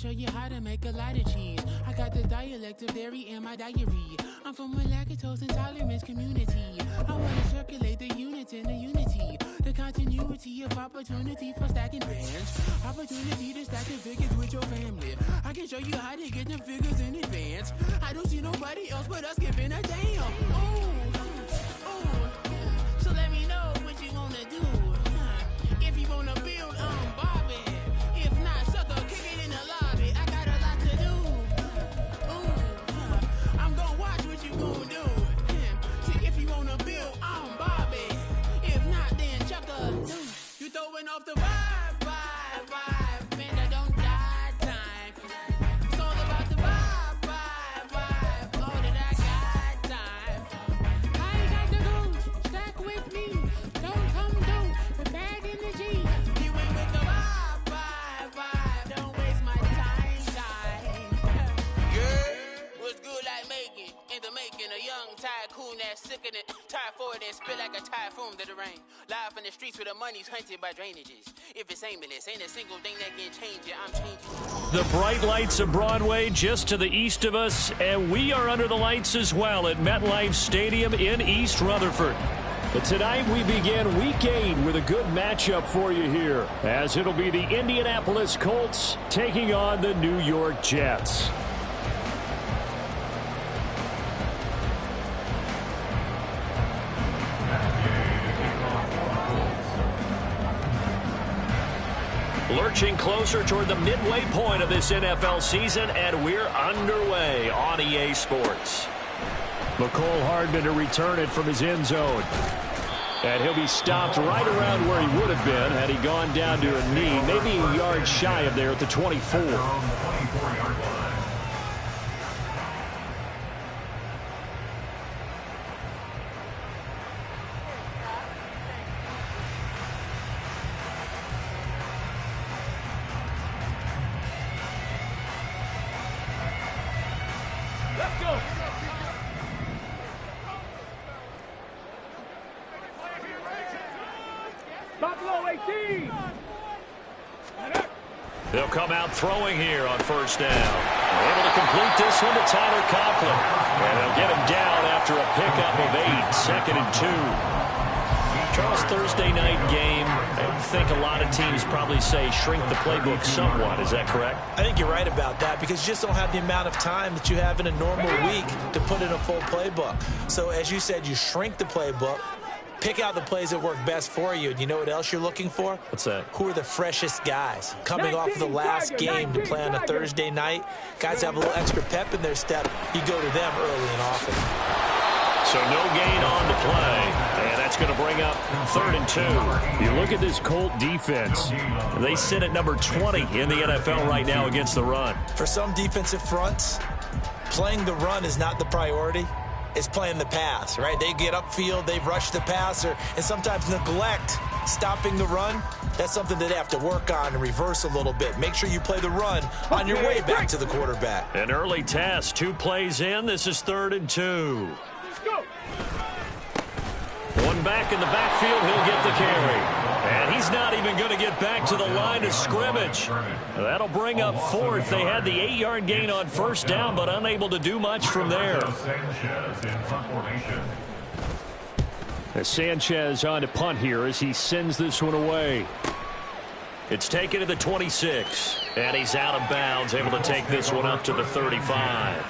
show you how to make a lot of cheese. I got the dialect of dairy in my diary. I'm from a lactose intolerance community. I wanna circulate the units in the unity. The continuity of opportunity for stacking bands. Opportunity to stack the figures with your family. I can show you how to get them figures in advance. I don't see nobody else but us giving a damn. Ooh. So let me know what you wanna do. If you wanna build, Bobby. If not, sucker, kick it in the lobby. I got a lot to do. I'm gonna watch what you gonna do. See, if you wanna build, Bobby. If not, then chucker. You throwing off the vibe. Man, I don't die time. It's all about the vibe. Oh, that I got time. I ain't got the goons. Stack with me. Don't come through. The bag in the G. You ain't with the vibe. Don't waste my time. Yeah, what's good like making? In the making, a young tycoon that's sick of it. Tired for it and spit like a typhoon to the rain. Live in the streets where the money's hunted by drainages. If it's aimless, ain't a single thing that can change it. I'm changing. The bright lights of Broadway just to the east of us, and we are under the lights as well at MetLife Stadium in East Rutherford. But tonight we begin Week 8 with a good matchup for you here, as it'll be the Indianapolis Colts taking on the New York Jets. Lurching closer toward the midway point of this NFL season, and we're underway on EA Sports. McCole Hardman to return it from his end zone. And he'll be stopped right around where he would have been had he gone down to a knee, maybe a yard shy of there at the 24. They'll come out throwing here on first down. They're able to complete this one to Tyler Conklin. And they'll get him down after a pickup of 8, 2nd and 2. Charles, Thursday night game, I think a lot of teams probably say shrink the playbook somewhat. Is that correct? I think you're right about that because you just don't have the amount of time that you have in a normal week to put in a full playbook. So as you said, you shrink the playbook. Pick out the plays that work best for you. And you know what else you're looking for? What's that? Who are the freshest guys? Coming off of the last game to play on a Thursday night, guys have a little extra pep in their step. You go to them early and often. So no gain on the play, and that's going to bring up 3rd and 2. You look at this Colt defense. They sit at number 20 in the NFL right now against the run. For some defensive fronts, playing the run is not the priority. Is playing the pass, right? They get upfield, they rush the passer, and sometimes neglect stopping the run. That's something that they have to work on and reverse a little bit. Make sure you play the run on your way back to the quarterback. An early test, 2 plays in. This is 3rd and 2. One back in the backfield, he'll get the carry. And he's not even going to get back to the line of scrimmage. That'll bring up 4th. They had the 8-yard gain on first down, but unable to do much from there. As Sanchez on to punt here as he sends this one away. It's taken to the 26, and he's out of bounds, able to take this one up to the 35.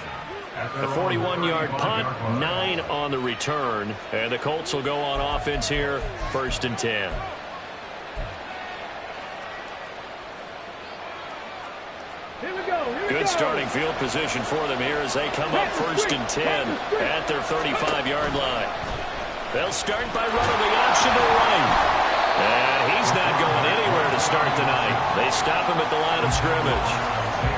A 41-yard punt, 9 on the return, and the Colts will go on offense here, 1st and 10. Good starting field position for them here as they come up 1st and 10 at their 35-yard line. They'll start by running the option to the right. And he's not going anywhere to start the night. They stop him at the line of scrimmage.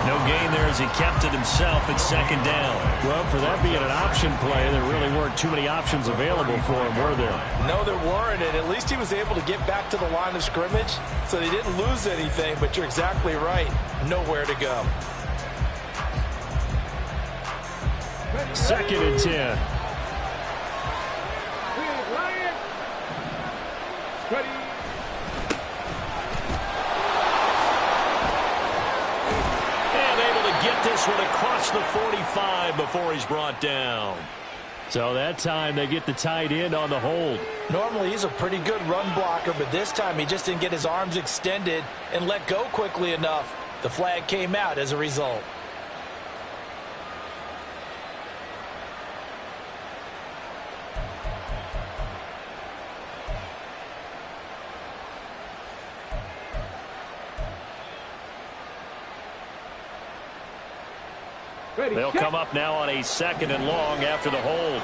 No gain there as he kept it himself at 2nd down. Well, for that being an option play, there really weren't too many options available for him, were there? No, there weren't, and at least he was able to get back to the line of scrimmage, so they didn't lose anything, but you're exactly right. Nowhere to go. 2nd and 10. this one across the 45 before he's brought down. So that time they get the tight end on the hold. Normally he's a pretty good run blocker, but this time he just didn't get his arms extended and let go quickly enough. The flag came out as a result. They'll come up now on a 2nd and long after the hold.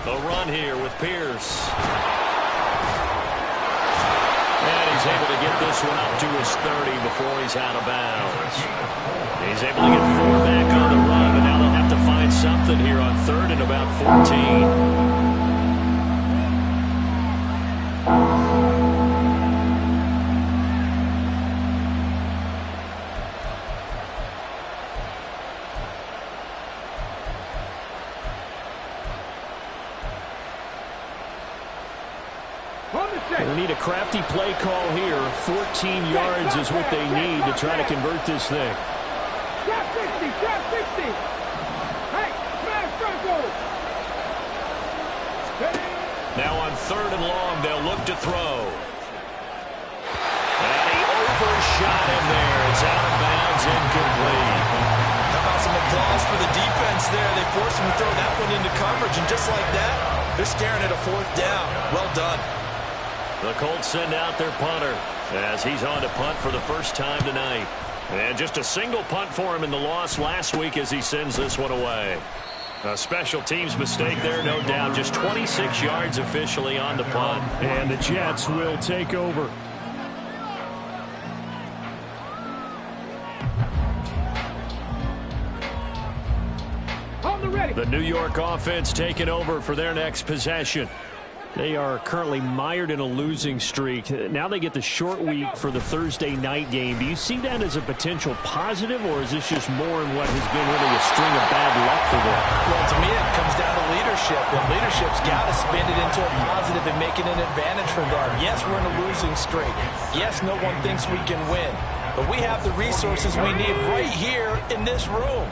The run here with Pierce. And he's able to get this one up to his 30 before he's out of bounds. He's able to get 4 back on the run, and now they'll have to find something here on 3rd and about 14. They need a crafty play call here. 14 yards is what they need to try to convert this thing. Trap 60, trap 60. Hey, smash circle. Now on 3rd and long, they'll look to throw. And he overshot him there. It's out of bounds, incomplete. How about some applause for the defense there? They forced him to throw that one into coverage, and just like that, they're staring at a 4th down. Well done. The Colts send out their punter as he's on to punt for the first time tonight. And just a single punt for him in the loss last week as he sends this one away. A special teams mistake there, no doubt. Just 26 yards officially on the punt. And the Jets will take over. The New York offense taking over for their next possession. They are currently mired in a losing streak. Now they get the short week for the Thursday night game. Do you see that as a potential positive, or is this just more in what has been really a string of bad luck for them? Well, to me, it comes down to leadership, and leadership's got to spin it into a positive and make it an advantage for them. Yes, we're in a losing streak. Yes, no one thinks we can win, but we have the resources we need right here in this room.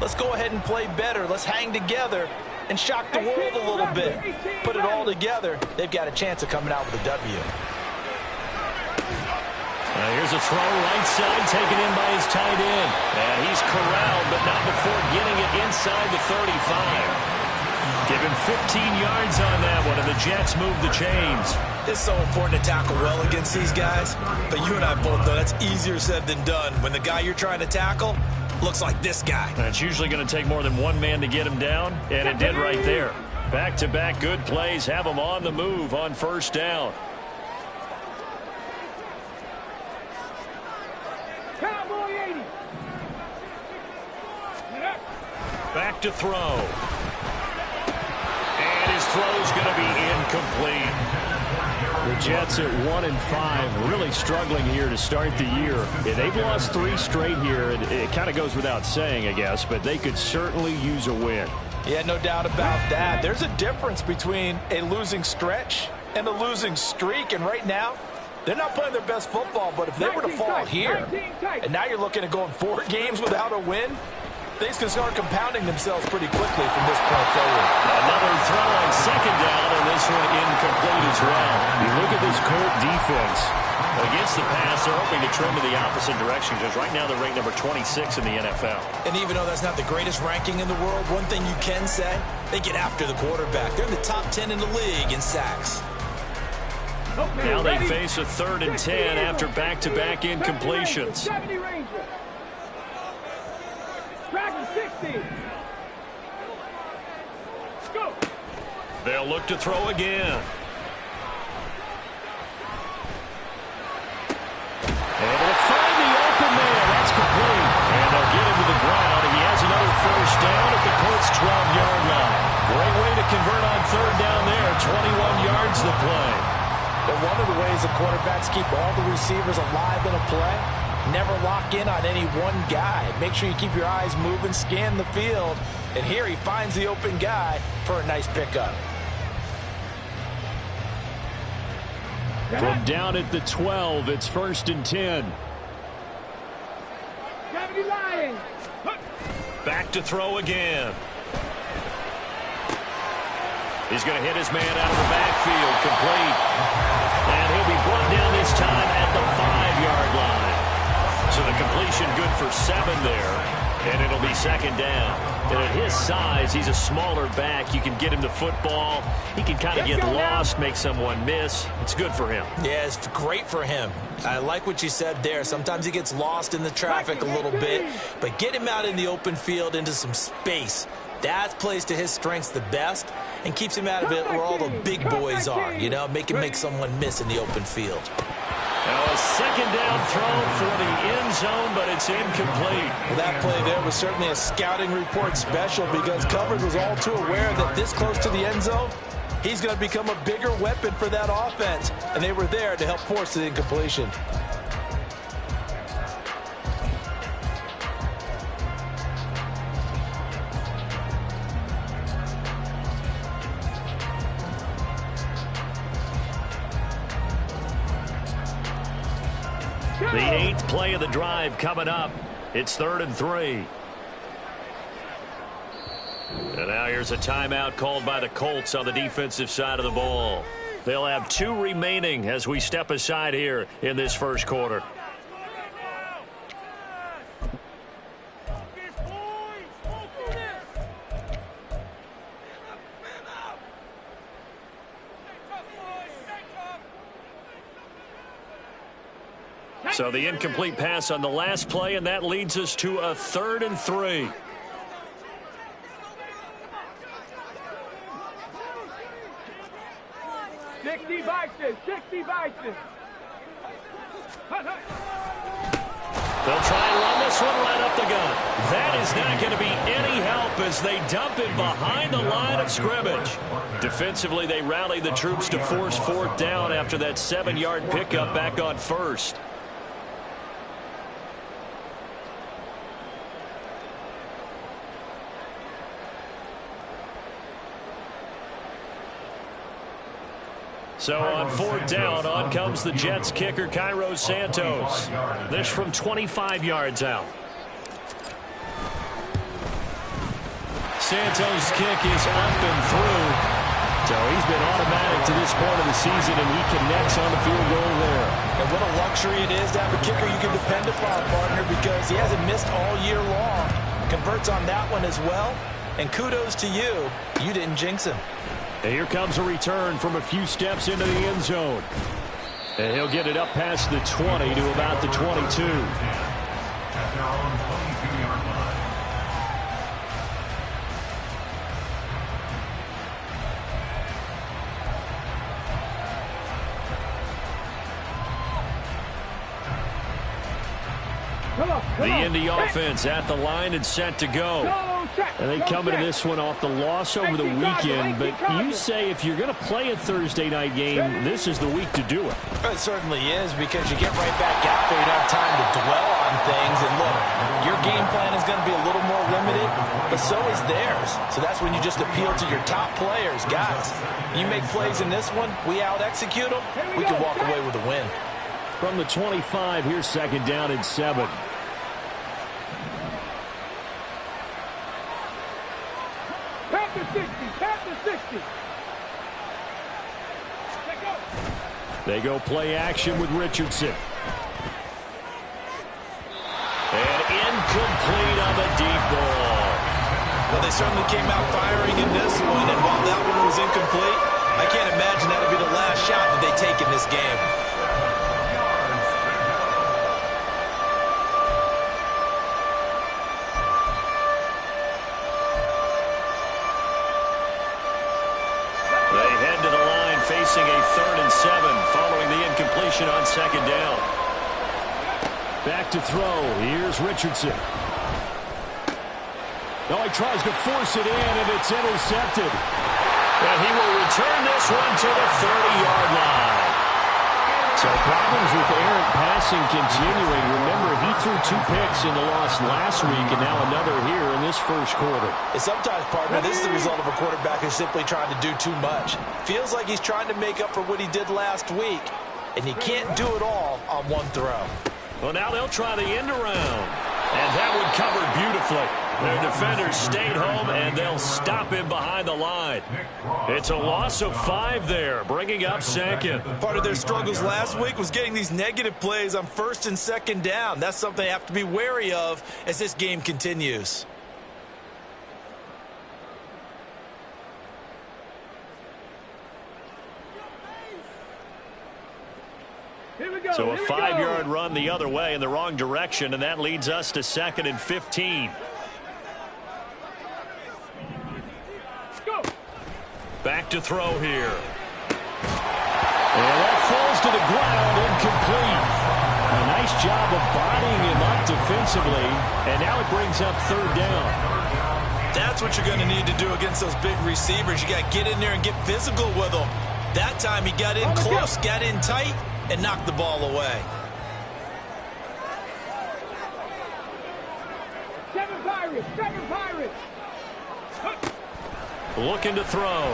Let's go ahead and play better. Let's hang together and shock the world a little bit. Put it all together, they've got a chance of coming out with a W. Here's a throw right side taken in by his tight end. And he's corralled, but not before getting it inside the 35. Give him 15 yards on that one, and the Jets move the chains. It's so important to tackle well against these guys, but you and I both know that's easier said than done. When the guy you're trying to tackle looks like this guy. It's usually going to take more than one man to get him down, and it did right there. Back-to-back good plays have him on the move on 1st down. Cowboy 80. Back to throw. And his throw's going to be incomplete. The Jets at 1-5, really struggling here to start the year. They've lost 3 straight here, and it kind of goes without saying, I guess, but they could certainly use a win. Yeah, no doubt about that. There's a difference between a losing stretch and a losing streak, and right now, they're not playing their best football, but if they were to fall here, and now you're looking at going 4 games without a win, things can start compounding themselves pretty quickly from this point forward. Another throw on 2nd down, and this one incomplete as well. You look at this Colt defense. Against the pass, they're hoping to trend in the opposite direction because right now they're ranked number 26 in the NFL. And even though that's not the greatest ranking in the world, one thing you can say, they get after the quarterback. They're in the top 10 in the league in sacks. Now they face a 3rd and 10 after back-to-back incompletions. 70 Ranger. Dragon 60. Go. They'll look to throw again. Able to find the open man. That's complete. And they'll get him to the ground. And he has another 1st down at the Colts' 12-yard line. Great way to convert on 3rd down there. 21 yards the play. But one of the ways the quarterbacks keep all the receivers alive in a play, never lock in on any one guy. Make sure you keep your eyes moving, scan the field. And here he finds the open guy for a nice pickup. From down at the 12, it's 1st and 10. Back to throw again. He's going to hit his man out of the backfield, complete. And he'll be brought down this time at the 5-yard line. So the completion good for 7 there, and it'll be 2nd down. And at his size, he's a smaller back. You can get him the football. He can kind of get lost, make someone miss. It's good for him. Yeah, it's great for him. I like what you said there. Sometimes he gets lost in the traffic a little bit, but get him out in the open field into some space. That plays to his strengths the best and keeps him out of it where all the big boys are, you know, make someone miss in the open field. Now a 2nd down throw for the end zone, but it's incomplete. Well, that play there was certainly a scouting report special because coverage was all too aware that this close to the end zone, he's going to become a bigger weapon for that offense, and they were there to help force the incompletion. The 8th play of the drive coming up. It's 3rd and 3. And now here's a timeout called by the Colts on the defensive side of the ball. They'll have 2 remaining as we step aside here in this first quarter. So the incomplete pass on the last play, and that leads us to a 3rd and 3. They'll try and run this one right up the gut. That is not going to be any help as they dump it behind the line of scrimmage. Defensively, they rally the troops to force 4th down after that 7-yard pickup back on 1st. So on 4th down, on comes the Jets kicker, Cairo Santos. This from 25 yards out. Santos' kick is up and through. So he's been automatic to this point of the season, and he connects on the field goal there. And what a luxury it is to have a kicker you can depend upon, partner, because he hasn't missed all year long. Converts on that one as well. And kudos to you. You didn't jinx him. And here comes a return from a few steps into the end zone. And he'll get it up past the 20 to about the 22. The Indy offense at the line and set to go. And they come into this one off the loss over the weekend, but you say if you're going to play a Thursday night game, this is the week to do it. It certainly is, because you get right back out there. You don't have time to dwell on things. And look, your game plan is going to be a little more limited, but so is theirs. So that's when you just appeal to your top players. Guys, you make plays in this one, we out-execute them, we can walk away with a win. From the 25, here's 2nd down and 7. They go play action with Richardson. And incomplete on the deep ball. Well, they certainly came out firing in this one, and while that one was incomplete, I can't imagine that'll be the last shot that they take in this game. Facing a 3rd and 7 following the incompletion on 2nd down. Back to throw. Here's Richardson. Oh, he tries to force it in, and it's intercepted. And he will return this one to the 30-yard line. So problems with errant passing continuing. Remember, he threw 2 picks in the loss last week, and now another here in this first quarter. And sometimes, partner, this is the result of a quarterback who's simply trying to do too much. Feels like he's trying to make up for what he did last week. and you can't do it all on one throw. Well, now they'll try the end around. And that one covered beautifully. Their defenders stayed home, and they'll stop him behind the line. It's a loss of 5 there, bringing up second. Part of their struggles last week was getting these negative plays on first and second down. That's something they have to be wary of as this game continues. So a 5-yard run the other way in the wrong direction, and that leads us to 2nd and 15. Back to throw here. And that falls to the ground, incomplete. A nice job of bodying him up defensively, and now it brings up 3rd down. That's what you're going to need to do against those big receivers. You got to get in there and get physical with them. That time he got in close, got in tight, and knocked the ball away. 7 Pirates, 7 Pirates. Looking to throw.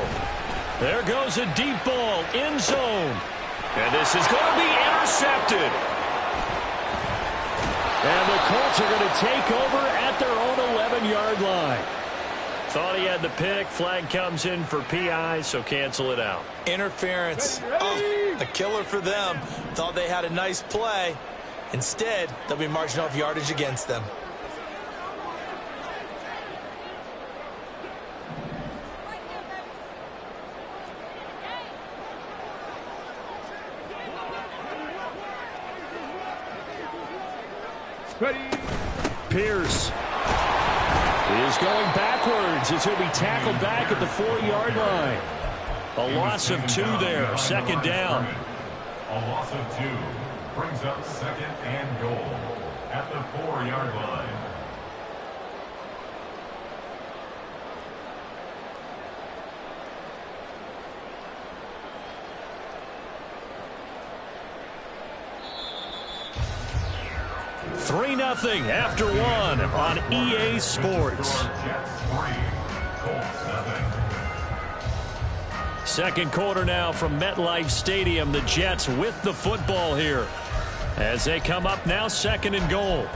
There goes a deep ball, end zone. And this is going to be intercepted. And the Colts are going to take over at their own 11-yard line. Thought he had the pick. Flag comes in for PI, so cancel it out. Interference. Oh, a killer for them. Thought they had a nice play. Instead, they'll be marching off yardage against them. Pierce is going backwards as he'll be tackled back at the 4-yard line. A loss of 2 there, 2nd down. A loss of 2 brings up 2nd and goal at the 4-yard line. Three 3-0 after 1 on EA Sports. Second quarter now from MetLife Stadium. The Jets with the football here as they come up now 2nd and goal.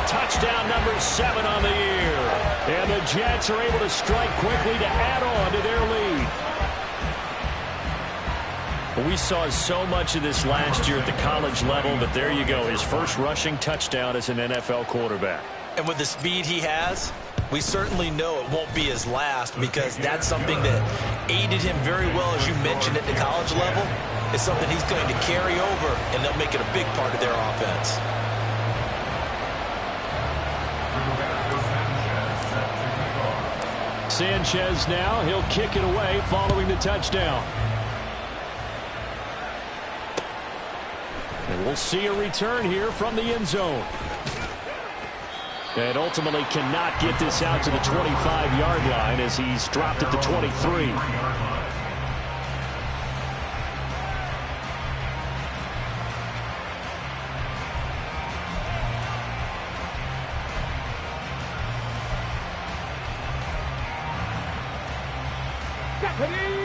Touchdown number 7 on the year. And the Jets are able to strike quickly to add on to their lead. We saw so much of this last year at the college level, but there you go. His first rushing touchdown as an NFL quarterback. And with the speed he has, we certainly know it won't be his last, because that's something that aided him very well, as you mentioned, at the college level. It's something he's going to carry over, and they'll make it a big part of their offense. Sanchez now, he'll kick it away following the touchdown. And we'll see a return here from the end zone. And ultimately cannot get this out to the 25-yard line as he's dropped at the 23.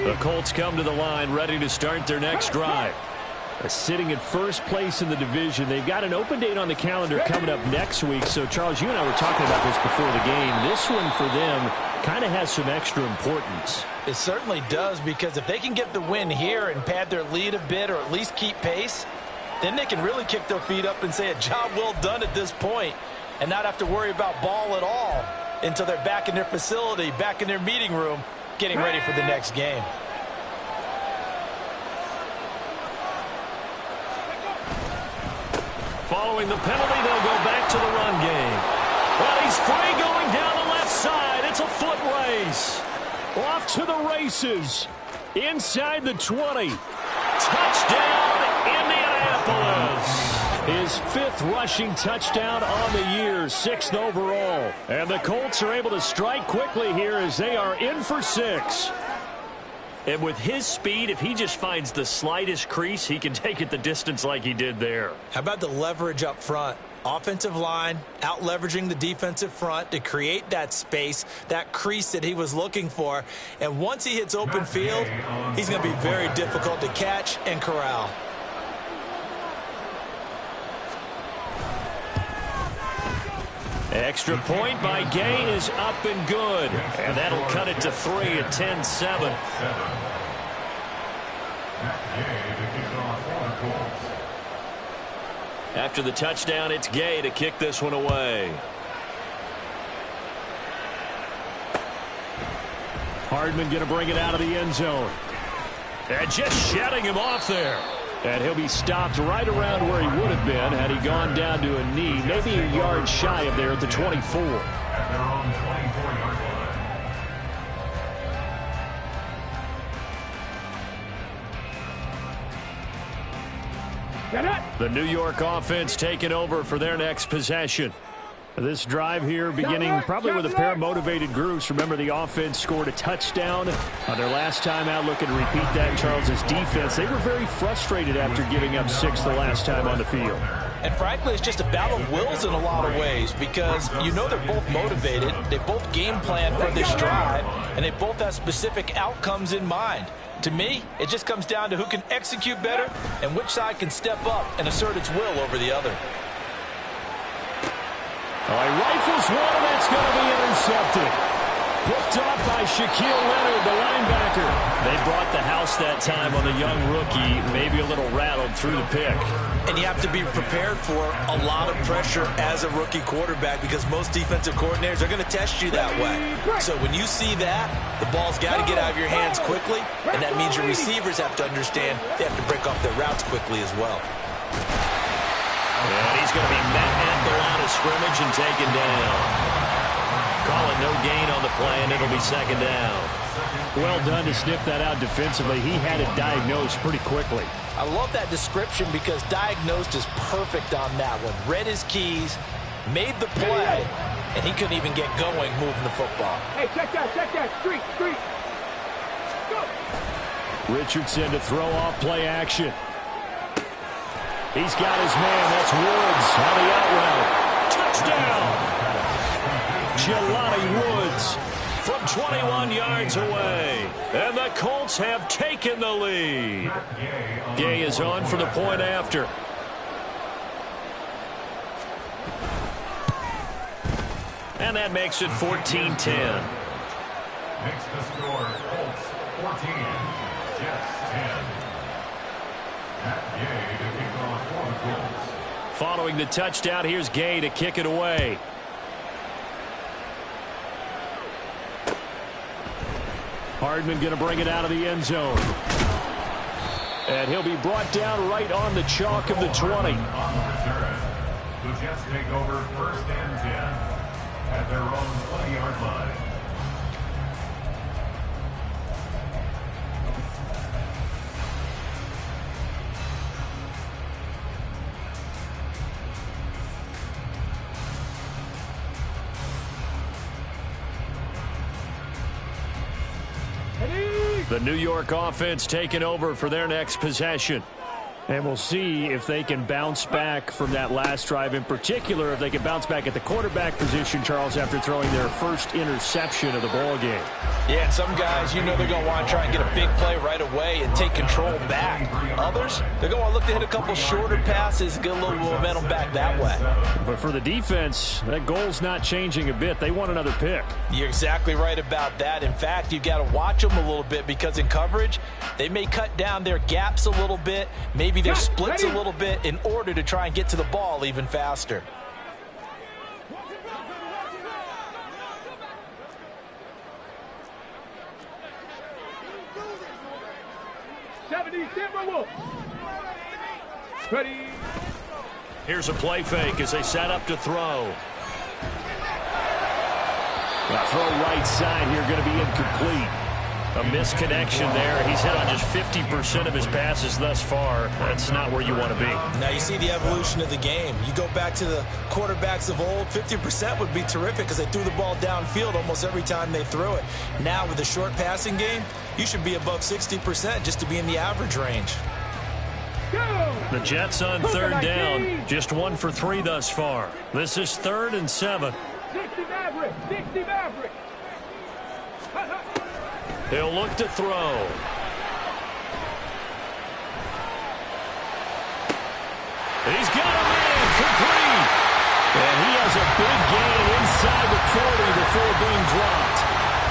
The Colts come to the line ready to start their next drive. Sitting in first place in the division. They've got an open date on the calendar coming up next week. So, Charles, you and I were talking about this before the game. This one for them kind of has some extra importance. It certainly does, because if they can get the win here and pad their lead a bit, or at least keep pace, then they can really kick their feet up and say a job well done at this point, and not have to worry about ball at all until they're back in their facility, back in their meeting room, getting ready for the next game. Following the penalty, they'll go back races inside the 20. Touchdown, Indianapolis. His 5th rushing touchdown on the year, 6th overall. And the Colts are able to strike quickly here as they are in for 6. And with his speed, if he just finds the slightest crease, he can take it the distance like he did there. How about the leverage up front? Offensive line out leveraging the defensive front to create that space, that crease that he was looking for. And once he hits open field, he's going to be very difficult to catch and corral. Extra point by Gay is up and good. And that'll cut it to 3 at 10-7. After the touchdown, it's Gay to kick this one away. Hardman going to bring it out of the end zone. And just shutting him off there. And he'll be stopped right around where he would have been had he gone down to a knee, maybe a yard shy of there at the 24. At their own 24-yard line. The New York offense taking over for their next possession. This drive here beginning probably with a pair of motivated groups. Remember, the offense scored a touchdown on their last time out. Looking to repeat that. Charles's defense, they were very frustrated after giving up 6 the last time on the field. And frankly, it's just a battle of wills in a lot of ways because you know they're both motivated. They both game plan for this drive, and they both have specific outcomes in mind. To me, it just comes down to who can execute better and which side can step up and assert its will over the other. He rifles one, and that's going to be intercepted. Picked off by Shaquille Leonard, the linebacker. They brought the house that time on the young rookie, maybe a little rattled through the pick. And you have to be prepared for a lot of pressure as a rookie quarterback because most defensive coordinators are going to test you that way. So when you see that, the ball's got to get out of your hands quickly, and that means your receivers have to understand they have to break off their routes quickly as well. And he's going to be met at the line of scrimmage and taken down. Calling no gain on the play, and it'll be 2nd down. Well done to sniff that out defensively. He had it diagnosed pretty quickly. I love that description because diagnosed is perfect on that one. Read his keys, made the play, and he couldn't even get going moving the football. Hey, check that, street. Go. Richardson to throw off play action. He's got his man. That's Woods on the out route. Touchdown! Jelani Woods from 21 yards away. And the Colts have taken the lead. Gay is on for the point after. And that makes it 14-10. Makes the score Colts 14, Jets 10. Following the touchdown, here's Gay to kick it away. Hardman going to bring it out of the end zone. And he'll be brought down right on the chalk of the 20. On the return, the Jets take over 1st and 10 at their own 20-yard line. The New York offense taking over for their next possession. And we'll see if they can bounce back from that last drive. In particular, if they can bounce back at the quarterback position, Charles, after throwing their first interception of the ball game. Yeah, and some guys, you know they're going to want to try and get a big play right away and take control back. Others, they're going to look to hit a couple shorter passes, get a little momentum back that way. But for the defense, that goal's not changing a bit. They want another pick. You're exactly right about that. In fact, you've got to watch them a little bit because in coverage, they may cut down their gaps a little bit, maybe their splits a little bit in order to try and get to the ball even faster. Ready. Here's a play fake as they set up to throw. The throw right side here going to be incomplete. A misconnection there. He's hit on just 50% of his passes thus far. That's not where you want to be. Now you see the evolution of the game. You go back to the quarterbacks of old, 50% would be terrific because they threw the ball downfield almost every time they threw it. Now with the short passing game, you should be above 60% just to be in the average range. The Jets on third down. Just 1 for 3 thus far. This is 3rd and 7. 60 Maverick! 60 Maverick! He'll look to throw. He's got a man complete. And he has a big gain inside the 40 before being dropped.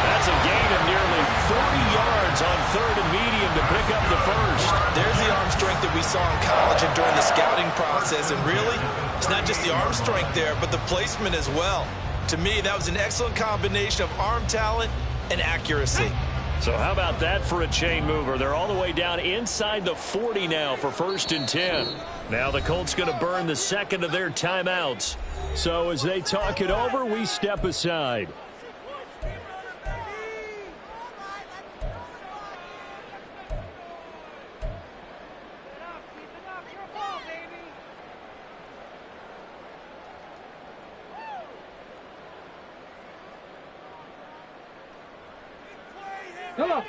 That's a gain of nearly 40 yards on 3rd and medium to pick up the first. There's the arm strength that we saw in college and during the scouting process. And really, it's not just the arm strength there, but the placement as well. To me, that was an excellent combination of arm talent and accuracy. So how about that for a chain mover? They're all the way down inside the 40 now for 1st and 10. Now the Colts going to burn the second of their timeouts. So as they talk it over, we step aside.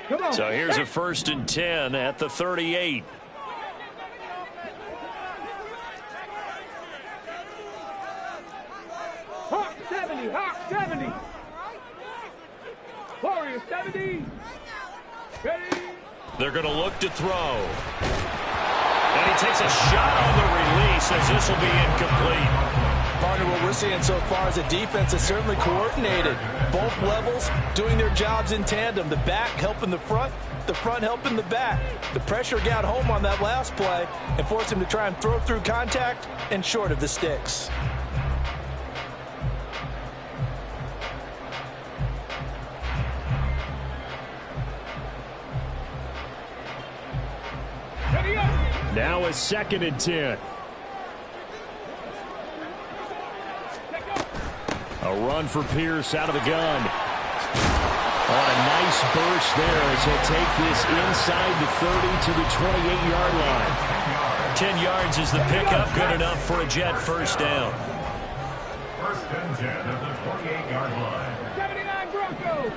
Come on. So here's a 1st and 10 at the 38. Hawk 70, Hawk 70. Warrior 70. Ready? They're going to look to throw. And he takes a shot on the release as this will be incomplete. Partner, what we're seeing so far is a defense that's certainly coordinated. Both levels doing their jobs in tandem. The back helping the front helping the back. The pressure got home on that last play and forced him to try and throw through contact and short of the sticks. Now a 2nd and 10. A run for Pierce out of the gun. Oh, a nice burst there as he'll take this inside the 30 to the 28-yard line. 10 yards is the pickup, good enough for a Jet first down. 1st and 10 at the 28-yard line. 79 Broncos.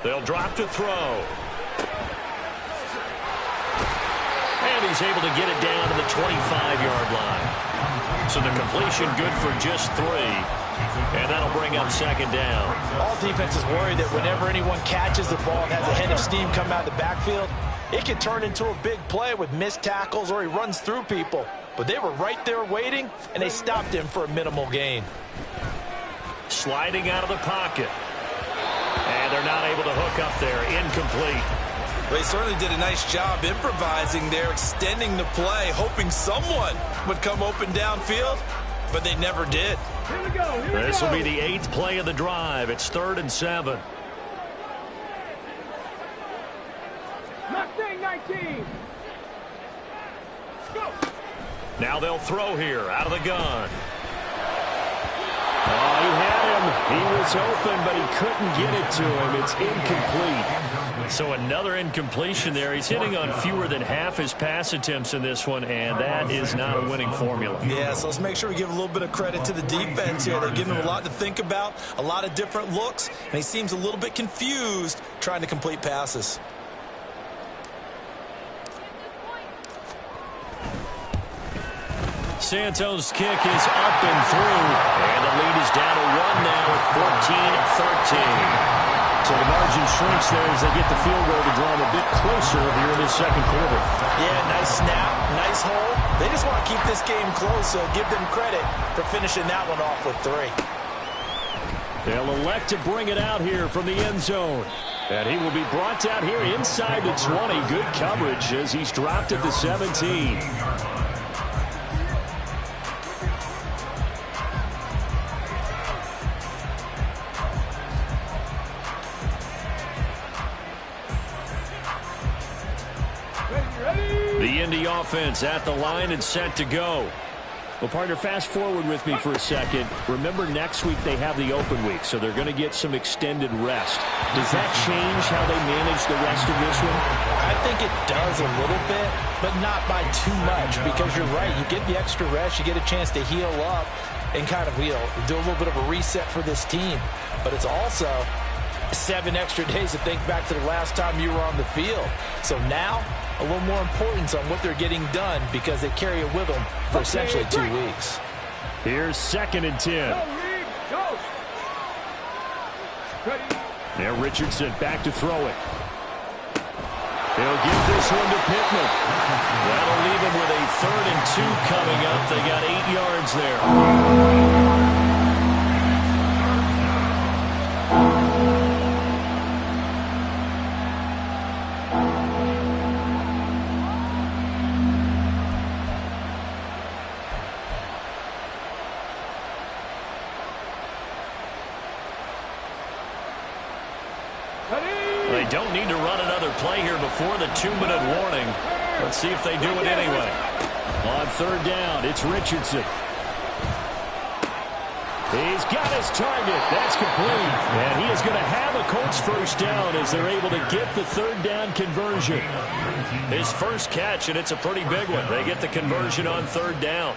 They'll drop to throw. And he's able to get it down to the 25-yard line. So the completion good for just 3. And that'll bring up 2nd down. All defenses worry that whenever anyone catches the ball and has a head of steam come out of the backfield, it can turn into a big play with missed tackles or he runs through people. But they were right there waiting, and they stopped him for a minimal gain. Sliding out of the pocket. And they're not able to hook up there. Incomplete. They certainly did a nice job improvising there, extending the play, hoping someone would come open downfield, but they never did. Here we go. This will be the 8th play of the drive. It's 3rd and 7. Mustang 19. Go. Now they'll throw here out of the gun. Oh, he had him. He was open, but he couldn't get it to him. It's incomplete. So another incompletion there. He's hitting on fewer than half his pass attempts in this one, and that is not a winning formula. Yeah, so let's make sure we give a little bit of credit to the defense here. They're giving him a lot to think about, a lot of different looks, and he seems a little bit confused trying to complete passes. Santos' kick is up and through, and the lead is down to 1 now at 14-13. So the margin shrinks there as they get the field goal to draw them a bit closer here in this 2nd quarter. Yeah, nice snap, nice hold. They just want to keep this game close, so give them credit for finishing that one off with 3. They'll elect to bring it out here from the end zone. And he will be brought out here inside the 20. Good coverage as he's dropped at the 17. The Indy offense at the line and set to go. Well, partner, fast forward with me for a second. Remember, next week they have the open week, so they're going to get some extended rest. Does that change how they manage the rest of this one? I think it does a little bit, but not by too much, because you're right. You get the extra rest, you get a chance to heal up and kind of do a little bit of a reset for this team. But it's also 7 extra days to think back to the last time you were on the field. So now, a little more importance on what they're getting done because they carry it with them for essentially 2 weeks. Here's 2nd and 10. Now Richardson back to throw it. He'll give this one to Pittman. That'll leave him with a 3rd and 2 coming up. They got 8 yards there. They don't need to run another play here before the 2-minute warning. Let's see if they do it anyway. On 3rd down, it's Richardson. He's got his target. That's complete. And he is going to have a Colts 1st down as they're able to get the 3rd down conversion. His first catch, and it's a pretty big one. They get the conversion on 3rd down.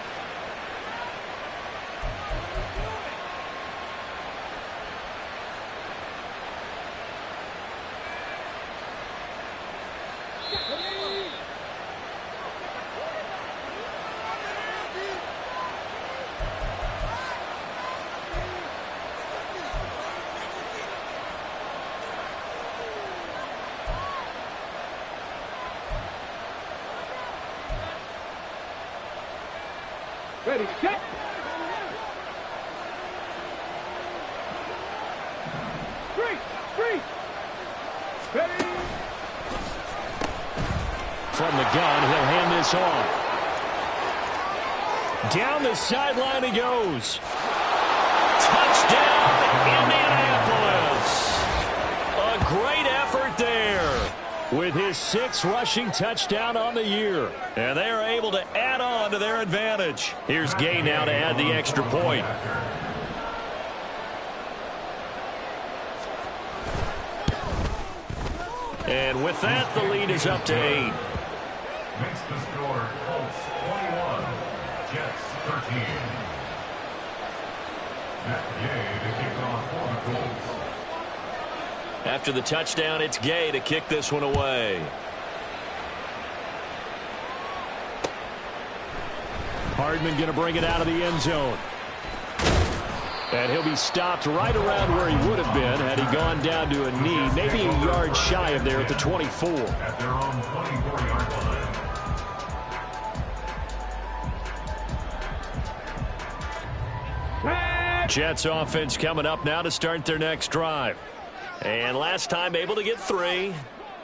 Ready, set. Three. Ready. From the gun, he'll hand this off. Down the sideline he goes. Touchdown, Indianapolis. A great effort there with his 6th rushing touchdown on the year. And they are able to add on to their advantage. Here's Gay now to add the extra point. And with that, the lead is up to 8. Makes the score Colts 21, Jets 13. Matt Gay to kick off for the Colts. After the touchdown, it's Gay to kick this one away. Hardman going to bring it out of the end zone. And he'll be stopped right around where he would have been had he gone down to a knee, maybe a yard shy of there at the 24. At their own 24-yard line. Jets offense coming up now to start their next drive. And last time able to get 3.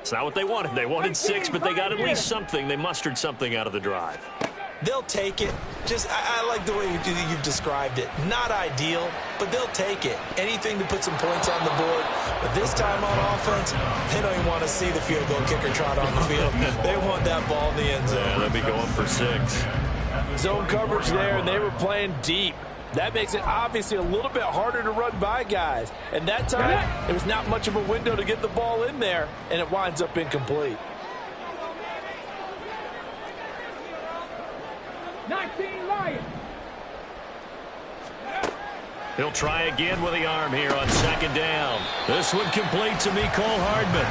It's not what they wanted. They wanted 6, but they got at least something. They mustered something out of the drive. They'll take it. I like the way you've described it. Not ideal, but they'll take it. Anything to put some points on the board. But this time on offense, they don't even want to see the field goal kicker trot on the field. They want that ball in the end zone. Yeah, they'll be going for 6. Zone coverage there, and they were playing deep. That makes it obviously a little bit harder to run by guys. And that time, it was not much of a window to get the ball in there, and it winds up incomplete. 19 Lions. He'll try again with the arm here on 2nd down. This one complete to Mecole Hardman.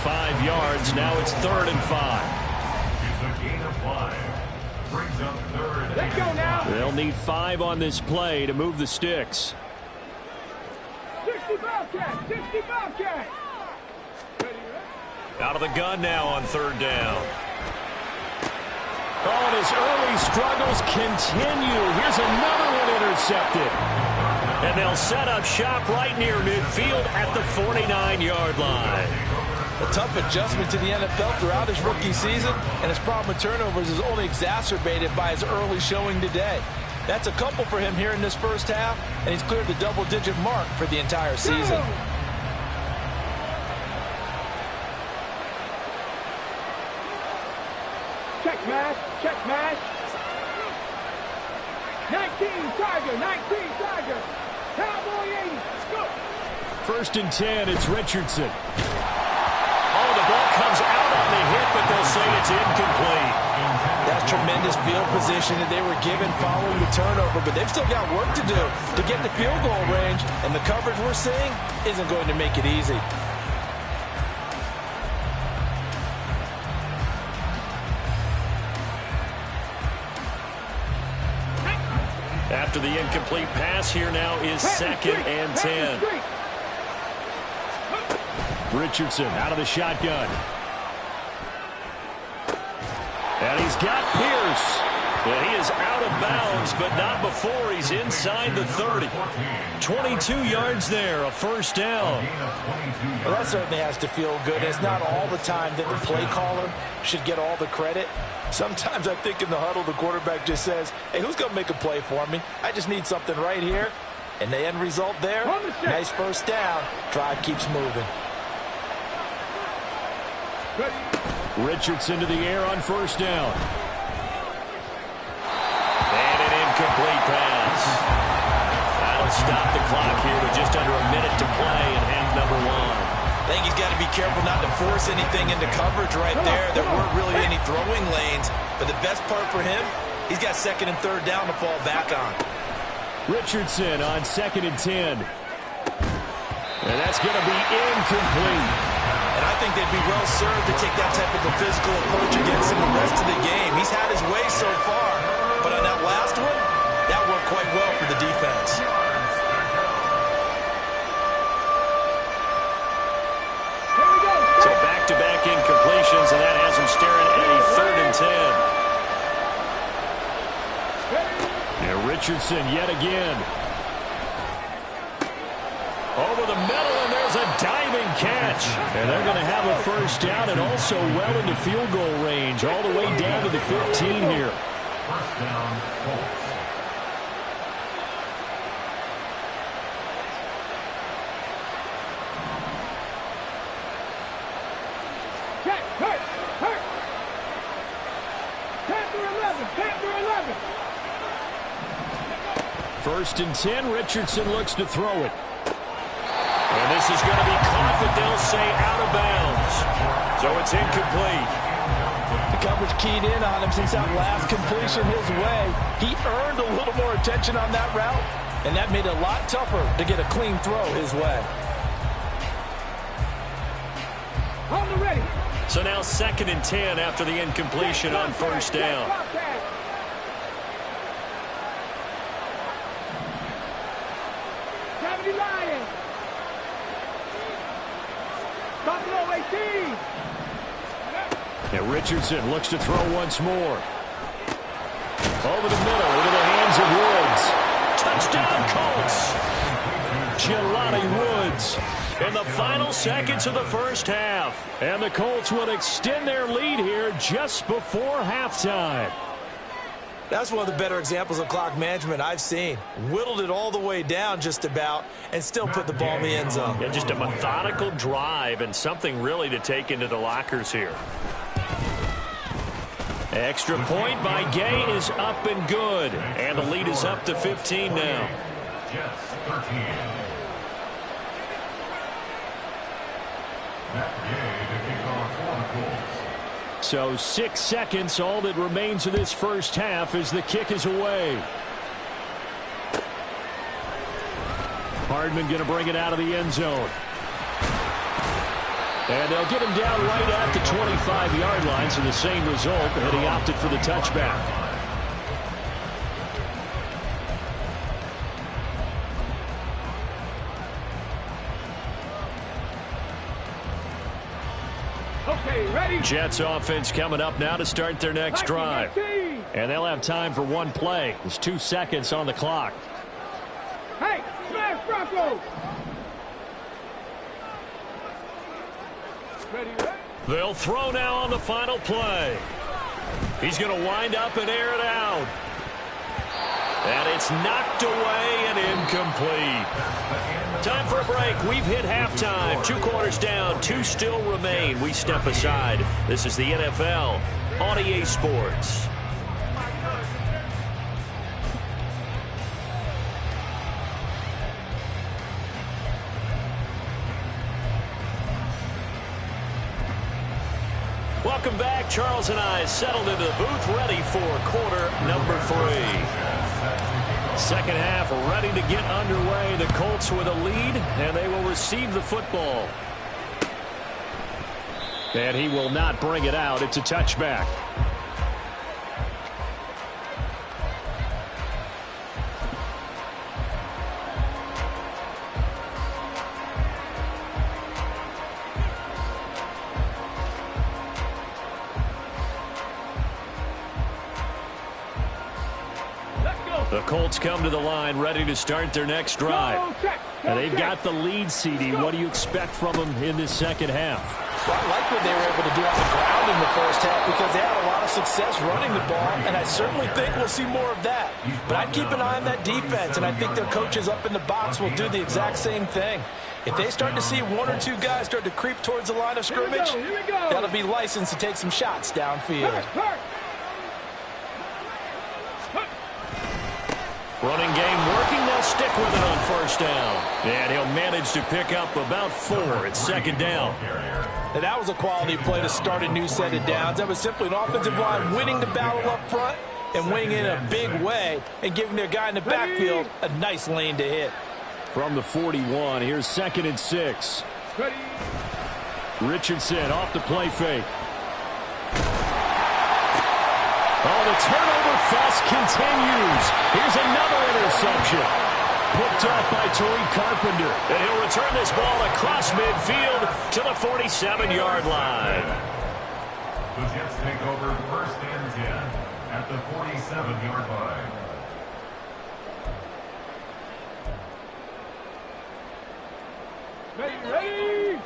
5 yards. Now it's 3rd and 5. It's a gain of 5. Brings up 3rd. Let's go now. They'll need 5 on this play to move the sticks. 60 Bobcat. 60 Bobcat. Out of the gun now on 3rd down. Oh, and his early struggles continue. Here's another one intercepted. And they'll set up shop right near midfield at the 49-yard line. A tough adjustment to the NFL throughout his rookie season, and his problem with turnovers is only exacerbated by his early showing today. That's a couple for him here in this first half, and he's cleared the double-digit mark for the entire season. Check match. 19 Tiger, 19 Tiger. Cowboy 80. Let's go. 1st and 10, it's Richardson. Oh, the ball comes out on the hit, but they'll say it's incomplete. That's tremendous field position that they were given following the turnover, but they've still got work to do to get the field goal range, and the coverage we're seeing isn't going to make it easy. After the incomplete pass, here now is 2nd and 10. Richardson out of the shotgun. And he's got Pierce. And he is out of bounds, but not before he's inside the 30. 22 yards there, a 1st down. Well, that certainly has to feel good. It's not all the time that the play caller should get all the credit. Sometimes I think in the huddle, the quarterback just says, hey, who's going to make a play for me? I just need something right here. And the end result there, nice 1st down. Drive keeps moving. Richardson to the air on 1st down. And an incomplete pass. That'll stop the clock here with just under a minute to play in half number 1. I think he's got to be careful not to force anything into coverage right there. There weren't really any throwing lanes. But the best part for him, he's got 2nd and 3rd down to fall back on. Richardson on 2nd and 10. And that's going to be incomplete. And I think they'd be well served to take that type of a physical approach against him the rest of the game. He's had his way so far. But on that last one, that worked quite well for the defense. So back-to-back incompletions, and that has him staring at a 3rd and 10. And Richardson yet again. Over the middle, and there's a diving catch. And they're going to have a 1st down and also well into field goal range, all the way down to the 15 here. 1st down, Colts. Panther 11. 1st and 10, Richardson looks to throw it. And this is going to be caught, but they'll say out of bounds. So it's incomplete. The coverage keyed in on him since that last completion his way. He earned a little more attention on that route, and that made it a lot tougher to get a clean throw his way. On the ready. So now 2nd and 10 after the incompletion on 1st down. And Richardson looks to throw once more. Over the middle, into the hands of Woods. Touchdown, Colts! Jelani Woods in the final seconds of the 1st half. And the Colts will extend their lead here just before halftime. That's one of the better examples of clock management I've seen. Whittled it all the way down just about and still put the ball in the end zone. Yeah, just a methodical drive and something really to take into the lockers here. Extra point by Gay is up and good. And the lead is up to 15 now. Jets 13. Matt Gay to kick off for the Colts. So 6 seconds, all that remains of this 1st half as the kick is away. Hardman going to bring it out of the end zone. And they'll get him down right at the 25-yard line, so the same result, and he opted for the touchback. Okay, ready. Jets offense coming up now to start their next drive. And they'll have time for one play. There's 2 seconds on the clock. Hey, smash Broncos! Ready. They'll throw now on the final play. He's going to wind up and air it out. And it's knocked away and incomplete. Time for a break. We've hit halftime. 2 quarters down. 2 still remain. We step aside. This is the NFL on EA Sports. Welcome back. Charles and I settled into the booth, ready for quarter number 3. Second half ready to get underway. The Colts with a lead, and they will receive the football. And he will not bring it out. It's a touchback. The Colts come to the line ready to start their next drive. And they've got the lead, CD. What do you expect from them in this second half? Well, I like what they were able to do on the ground in the first half because they had a lot of success running the ball, and I certainly think we'll see more of that. But I'd keep an eye on that defense, and I think their coaches up in the box will do the exact same thing. If they start to see one or two guys start to creep towards the line of scrimmage, that'll be licensed to take some shots downfield. Running game working. They'll stick with it on first down. And he'll manage to pick up about 4. It's second down. And that was a quality play to start a new set of downs. That was simply an offensive line winning the battle up front and winning in a big way and giving their guy in the backfield a nice lane to hit. From the 41, here's 2nd and 6. Richardson off the play fake. Oh, the turnover fuss continues. Here's another interception. Picked up by Tariq Carpenter. And he'll return this ball across midfield to the 47-yard line. The Jets take over 1st and 10 at the 47-yard line. Ready?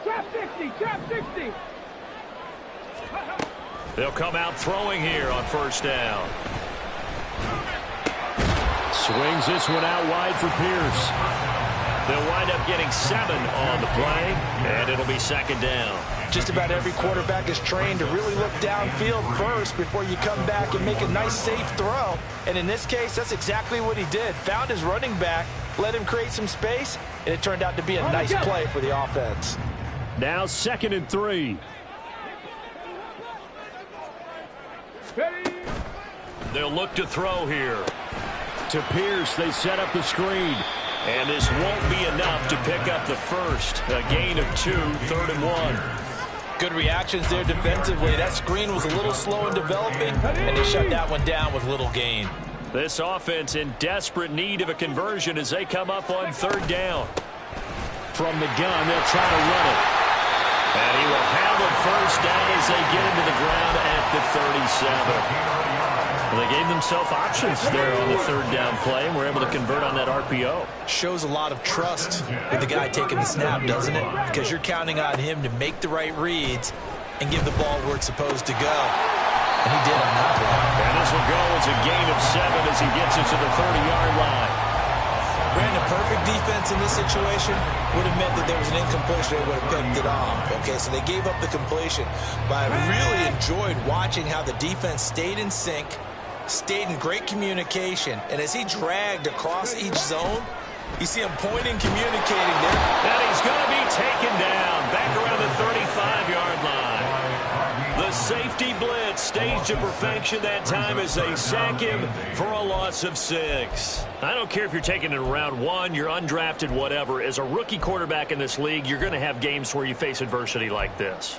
Trap 60, trap 60. They'll come out throwing here on first down. Swings this one out wide for Pierce. They'll wind up getting 7 on the play, and it'll be second down. Just about every quarterback is trained to really look downfield first before you come back and make a nice, safe throw. And in this case, that's exactly what he did. Found his running back, let him create some space, and it turned out to be a nice play for the offense. Now 2nd and 3. They'll look to throw here. To Pierce, they set up the screen. And this won't be enough to pick up the first. A gain of 2, 3rd and 1. Good reactions there defensively. That screen was a little slow in developing, and they shut that one down with little gain. This offense in desperate need of a conversion as they come up on 3rd down. From the gun, they'll try to run it. And he will have a first down as they get into the ground at the 37. Well, they gave themselves options there on the 3rd down play and were able to convert on that RPO. Shows a lot of trust with the guy taking the snap, doesn't it? Because you're counting on him to make the right reads and give the ball where it's supposed to go. And he did on that play. And this will go as a gain of 7 as he gets it to the 30-yard line. Brandon, perfect defense in this situation would have meant that there was an incompletion. They would have picked it off. Okay, so they gave up the completion. But I really enjoyed watching how the defense stayed in sync, stayed in great communication. And as he dragged across each zone, you see him pointing, communicating there. And he's going to be taken down back around the 35-yard line. The safety blitz staged to perfection that time as they sack him for a loss of 6. I don't care if you're taking it in round 1, you're undrafted, whatever. As a rookie quarterback in this league, you're going to have games where you face adversity like this.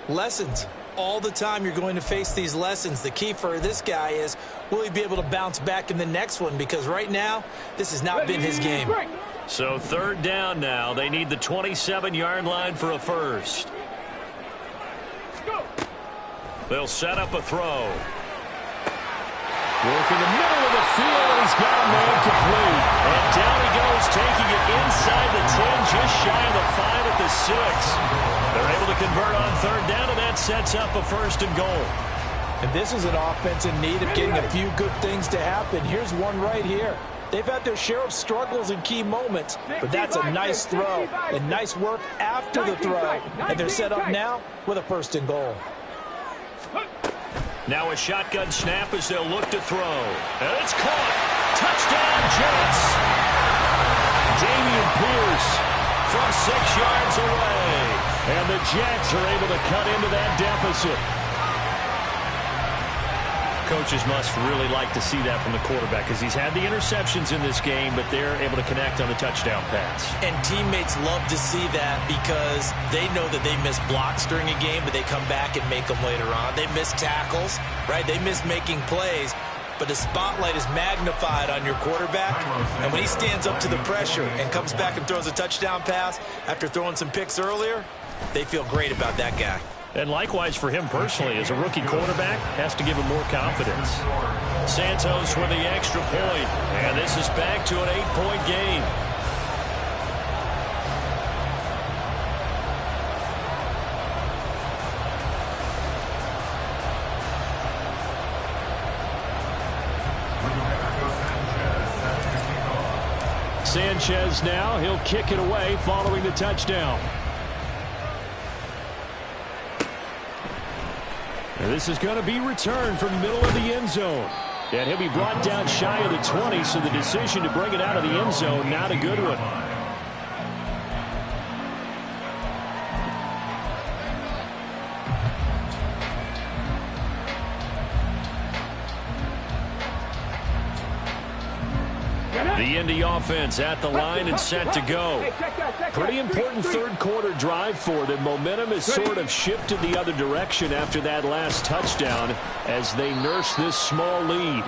Lessons. All the time you're going to face these lessons. The key for this guy is, will he be able to bounce back in the next one? Because right now, this has not been his game. So 3rd down now. They need the 27-yard line for a first. They'll set up a throw. Working the middle of the field, and he's got a man complete. And down he goes, taking it inside the 10, just shy of the 5 at the 6. They're able to convert on 3rd down, and that sets up a 1st and goal. And this is an offense in need of getting a few good things to happen. Here's one right here. They've had their share of struggles in key moments, but that's a nice throw and nice work after the throw. And they're set up now with a 1st and goal. Now a shotgun snap as they'll look to throw. And it's caught. Touchdown, Jets. Dameon Pierce from 6 yards away. And the Jets are able to cut into that deficit. Coaches must really like to see that from the quarterback because he's had the interceptions in this game, but they're able to connect on the touchdown pass. And teammates love to see that because they know that they miss blocks during a game, but they come back and make them later on. They miss tackles, right? They miss making plays, but the spotlight is magnified on your quarterback. And when he stands up to the pressure and comes back and throws a touchdown pass after throwing some picks earlier, they feel great about that guy. And likewise for him personally, as a rookie quarterback, has to give him more confidence. Santos with the extra point, and this is back to an 8-point game. Sanchez now, he'll kick it away following the touchdown. And this is going to be returned from the middle of the end zone. And he'll be brought down shy of the 20, so the decision to bring it out of the end zone, not a good one. The Indy offense at the line and set to go. Pretty important third quarter drive for them. Momentum has sort of shifted the other direction after that last touchdown as they nurse this small lead.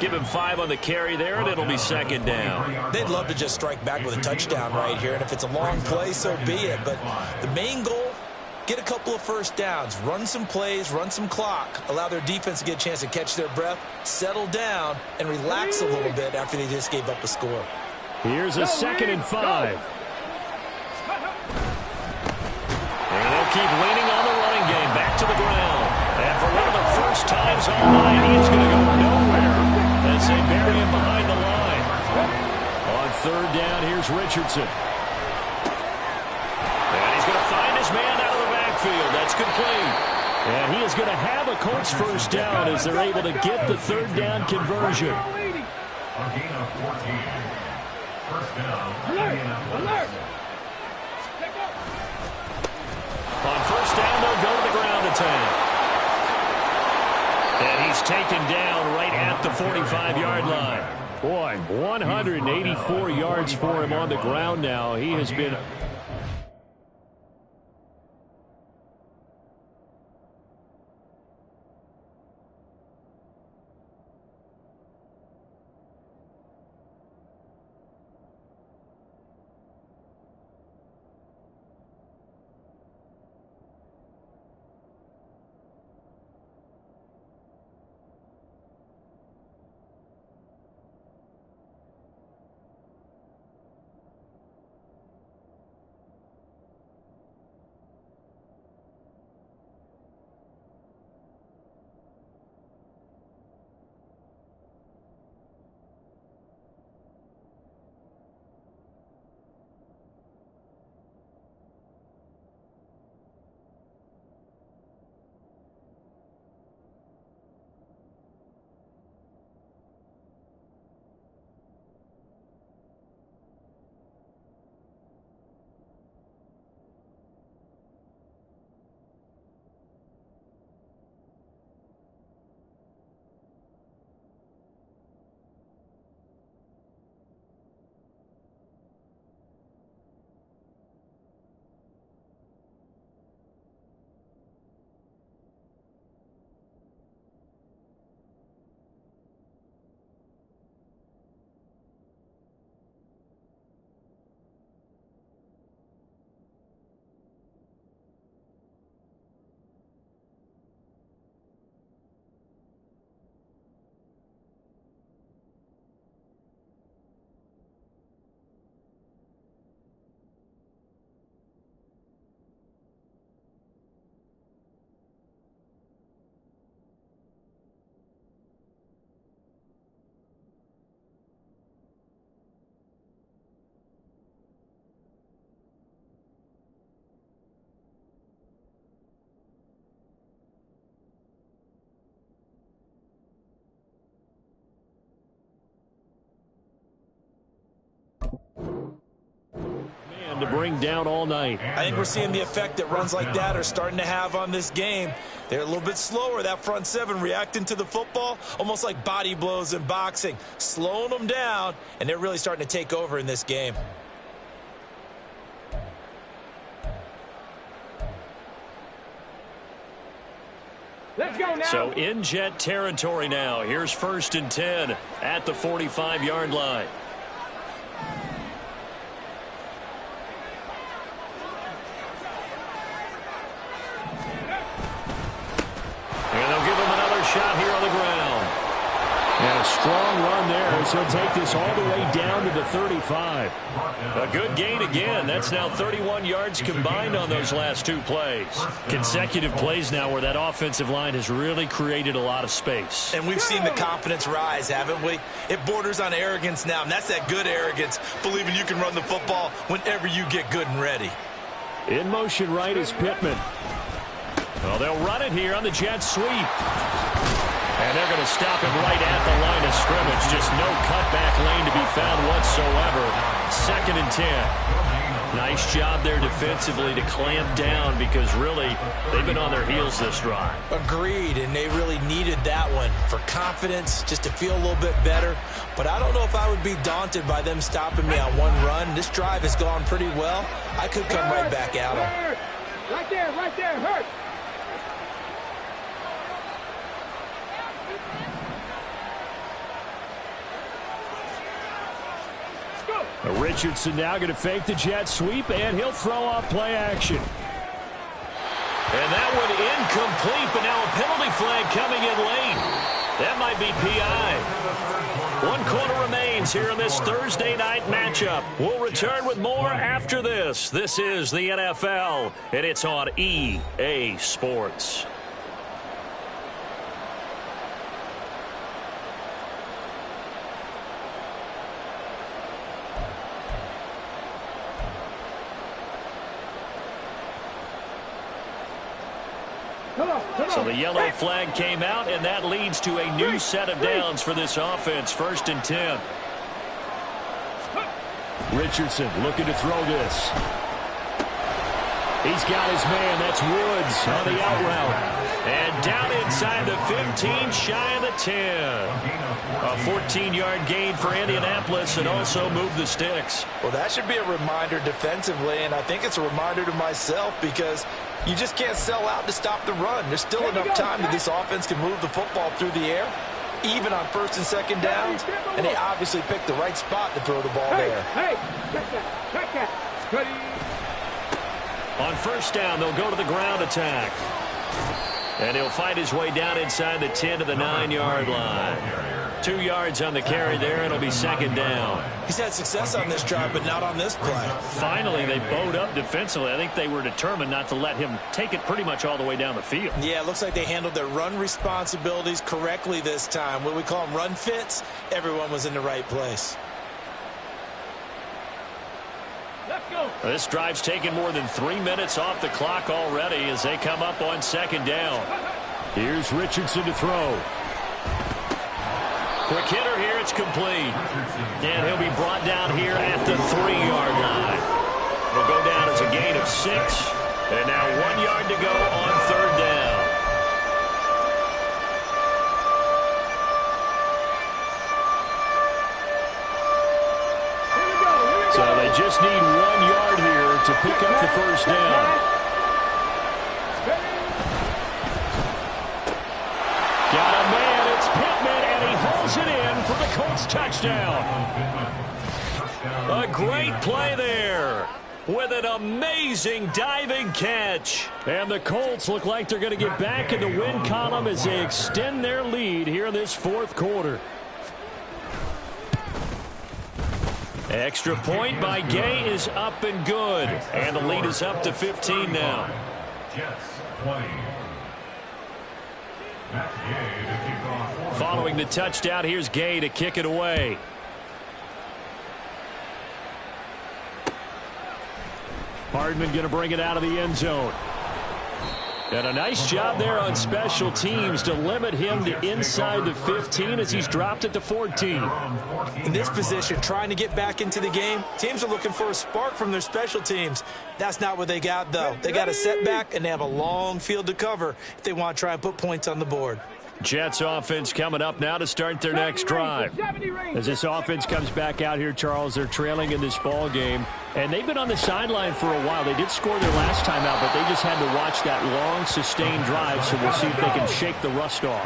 Give him 5 on the carry there, and it'll be second down. They'd love to just strike back with a touchdown right here, and if it's a long play, so be it. But the main goal, get a couple of first downs, run some plays, run some clock, allow their defense to get a chance to catch their breath, settle down, and relax a little bit after they just gave up a score. Here's a 2nd and 5. And they'll keep leaning on the running game back to the ground. And for one of the first times all night, he's going to go nowhere as they bury him behind the line. On 3rd down, here's Richardson. And he's going to find his man out of the backfield. That's complete. And he is going to have a Colts first down as they're able to get the 3rd down conversion. A gain of 14. First down. Alert! On 1st down, they'll go to the ground attack. And he's taken down right at the 45-yard line. Boy, 184 yards for him on the ground now. He has been to bring down all night. I think we're seeing the effect that runs like that are starting to have on this game. They're a little bit slower, that front seven, reacting to the football, almost like body blows in boxing, slowing them down, and they're really starting to take over in this game. Let's go now. So in Jet territory now. Here's 1st and 10 at the 45-yard line. And they'll give him another shot here on the ground. And a strong run there as he'll take this all the way down to the 35. A good gain again. That's now 31 yards combined on those last 2 plays. Consecutive plays now where that offensive line has really created a lot of space. And we've seen the confidence rise, haven't we? It borders on arrogance now, and that's that good arrogance, believing you can run the football whenever you get good and ready. In motion right is Pittman. Well, they'll run it here on the jet sweep. And they're going to stop him right at the line of scrimmage. Just no cutback lane to be found whatsoever. 2nd and 10. Nice job there defensively to clamp down because really they've been on their heels this drive. Agreed, and they really needed that one for confidence, just to feel a little bit better. But I don't know if I would be daunted by them stopping me on one run. This drive has gone pretty well. I could come right back at them. Right there, hurt. Richardson now going to fake the jet sweep, and he'll throw off play action. And that one incomplete, but now a penalty flag coming in late. That might be PI. 1 quarter remains here in this Thursday night matchup. We'll return with more after this. This is the NFL, and it's on EA Sports. So the yellow flag came out, and that leads to a new set of downs for this offense. 1st and 10. Richardson looking to throw this. He's got his man. That's Woods on the out route. And down inside the 15, shy of the 10. A 14-yard gain for Indianapolis, and also moved the sticks. Well, that should be a reminder defensively, and I think it's a reminder to myself because you just can't sell out to stop the run. There's still enough time that this offense can move the football through the air, even on 1st and 2nd downs, and they obviously picked the right spot to throw the ball there. Hey, check that. Ready. On 1st down, they'll go to the ground attack. And he'll fight his way down inside the 10 to the 9-yard line. 2 yards on the carry there, and it'll be 2nd down. He's had success on this drive, but not on this play. Finally, they bowed up defensively. I think they were determined not to let him take it pretty much all the way down the field. Yeah, it looks like they handled their run responsibilities correctly this time. What we call them run fits, everyone was in the right place. This drive's taken more than 3 minutes off the clock already as they come up on 2nd down. Here's Richardson to throw. Quick hitter here, it's complete. And he'll be brought down here at the 3-yard line. It'll go down as a gain of 6. And now 1 yard to go on 3rd down. So they just need 1 yard here to pick up the 1st down. Got a man, it's Pittman, and he holds it in for the Colts touchdown. A great play there with an amazing diving catch. And the Colts look like they're going to get back in the win column as they extend their lead here in this 4th quarter. Extra point by Gay is up and good. And the lead is up to 15 now. Jets 20. Matt Gay to kick off. Following the touchdown, here's Gay to kick it away. Hardman going to bring it out of the end zone. And a nice job there on special teams to limit him to inside the 15 as he's dropped it to 14. In this position, trying to get back into the game, teams are looking for a spark from their special teams. That's not what they got, though. They got a setback, and they have a long field to cover if they want to try and put points on the board. Jets offense coming up now to start their next drive. As this offense comes back out here, Charles, they're trailing in this ball game, and they've been on the sideline for a while. They did score their last time out, but they just had to watch that long, sustained drive, so we'll see if they can shake the rust off.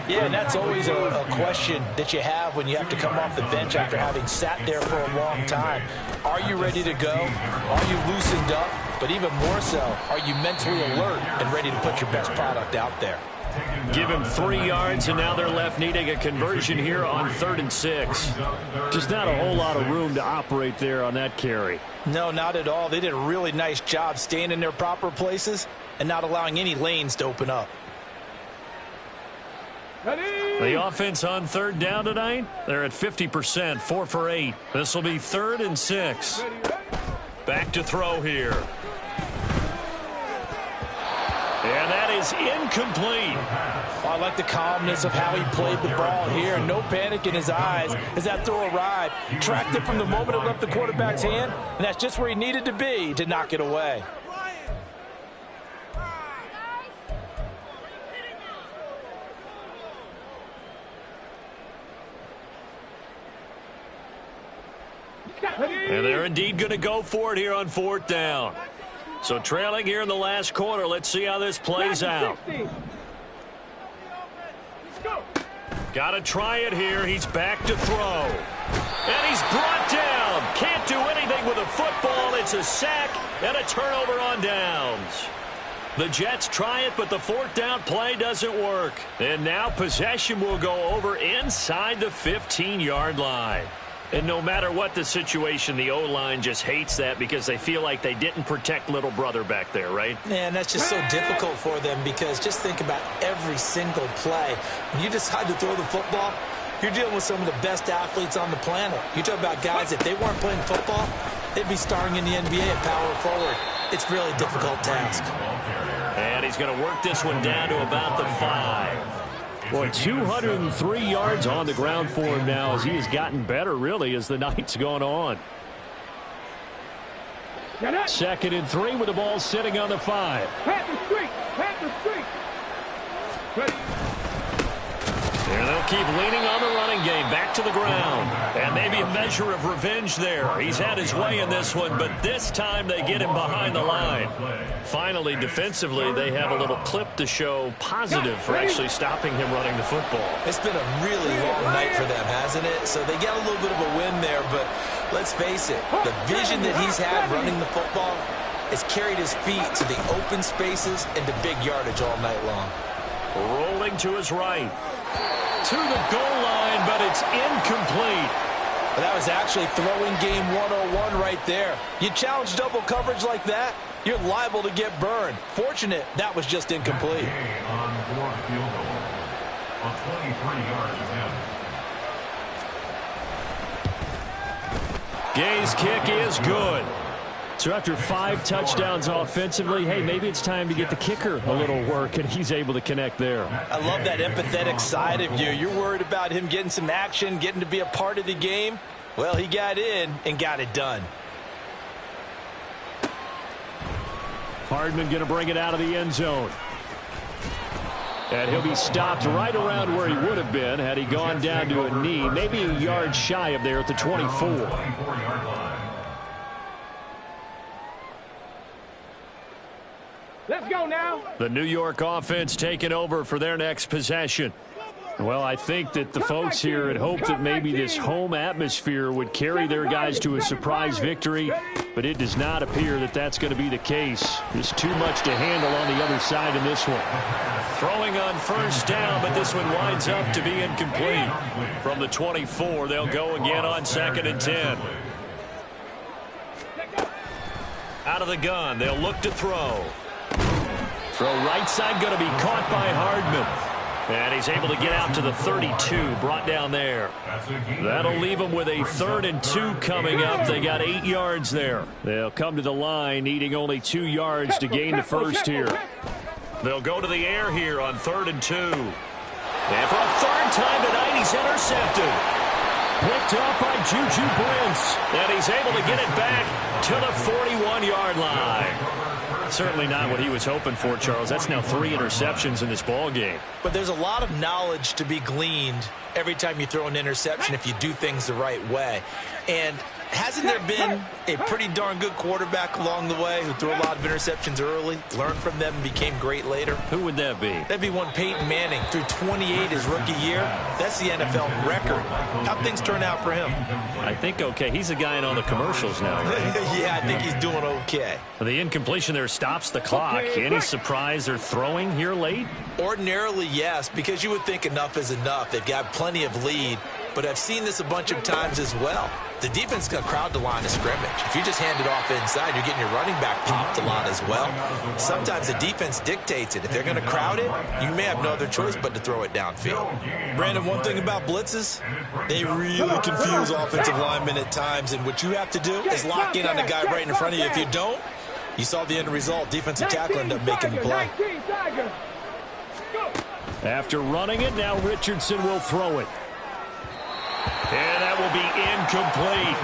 Yeah, and that's always a question that you have when you have to come off the bench after having sat there for a long time. Are you ready to go? Are you loosened up? But even more so, are you mentally alert and ready to put your best product out there? Give him 3 yards, and now they're left needing a conversion here on 3rd and 6. Just not a whole lot of room to operate there on that carry. No, not at all. They did a really nice job staying in their proper places and not allowing any lanes to open up. The offense on 3rd down tonight, they're at 50%, 4 for 8. This will be 3rd and 6. Back to throw here. And that is incomplete. I like the calmness of how he played the ball here. No panic in his eyes as that throw arrived. Tracked it from the moment it left the quarterback's hand, and that's just where he needed to be to knock it away. And they're indeed going to go for it here on 4th down. So trailing here in the last quarter. Let's see how this plays out. Got to try it here. He's back to throw. And he's brought down. Can't do anything with a football. It's a sack and a turnover on downs. The Jets try it, but the 4th down play doesn't work. And now possession will go over inside the 15-yard line. And no matter what the situation, the O-line just hates that because they feel like they didn't protect little brother back there, right? Man, that's just so difficult for them because just think about every single play. When you decide to throw the football, you're dealing with some of the best athletes on the planet. You talk about guys, if they weren't playing football, they'd be starring in the NBA at power forward. It's a really difficult task. And he's going to work this one down to about the 5. Boy, 203 yards on the ground for him now as he has gotten better, really, as the night's gone on. 2nd and 3 with the ball sitting on the 5. And they'll keep leaning on the running game. Back to the ground. And maybe a measure of revenge there. He's had his way in this one, but this time they get him behind the line. Finally, defensively, they have a little clip to show positive for actually stopping him running the football. It's been a really long night for them, hasn't it? So they got a little bit of a win there, but let's face it, the vision that he's had running the football has carried his feet to the open spaces and to big yardage all night long. Rolling to his right. To the goal line, but it's incomplete. That was actually throwing game 101 right there. You challenge double coverage like that, you're liable to get burned. Fortunate that was just incomplete. On 4th field goal. On 23 yards attempt. Gay's kick is good. So after 5 touchdowns offensively, hey, maybe it's time to get the kicker a little work, and he's able to connect there. I love that empathetic side of you. You're worried about him getting some action, getting to be a part of the game. Well, he got in and got it done. Hardman going to bring it out of the end zone. And he'll be stopped right around where he would have been had he gone down to a knee, maybe a yard shy of there at the 24. Let's go now. The New York offense taking over for their next possession. Well, I think that the folks here had hoped that maybe this home atmosphere would carry their guys to a surprise victory, but it does not appear that that's going to be the case. There's too much to handle on the other side in this one. Throwing on 1st down, but this one winds up to be incomplete. From the 24, they'll go again on 2nd and 10. Out of the gun, they'll look to throw. Throw right side going to be caught by Hardman. And he's able to get out to the 32, brought down there. That'll leave them with a 3rd and 2 coming up. They got 8 yards there. They'll come to the line, needing only 2 yards to gain the first here. They'll go to the air here on 3rd and 2. And for a 3rd time tonight, he's intercepted. Picked up by Juju Brents. And he's able to get it back to the 41-yard line. Certainly not what he was hoping for, Charles. That's now 3 interceptions in this ball game. But there's a lot of knowledge to be gleaned every time you throw an interception if you do things the right way. And hasn't there been a pretty darn good quarterback along the way who threw a lot of interceptions early, learned from them, and became great later? Who would that be? That'd be one Peyton Manning, threw 28 his rookie year. That's the NFL record. How'd things turn out for him? I think okay. He's a guy in all the commercials now, right? Yeah, I think he's doing okay. The incompletion there stops the clock. Any surprise they're throwing here late? Ordinarily, yes, because you would think enough is enough. They've got plenty of lead, but I've seen this a bunch of times as well. The defense is going to crowd the line of scrimmage. If you just hand it off inside, you're getting your running back popped a lot as well. Sometimes the defense dictates it. If they're going to crowd it, you may have no other choice but to throw it downfield. Brandon, one thing about blitzes, they really confuse offensive linemen at times, and what you have to do is lock in on the guy right in front of you. If you don't, you saw the end result. Defensive tackle ended up making the play. After running it, now Richardson will throw it. And that will be incomplete.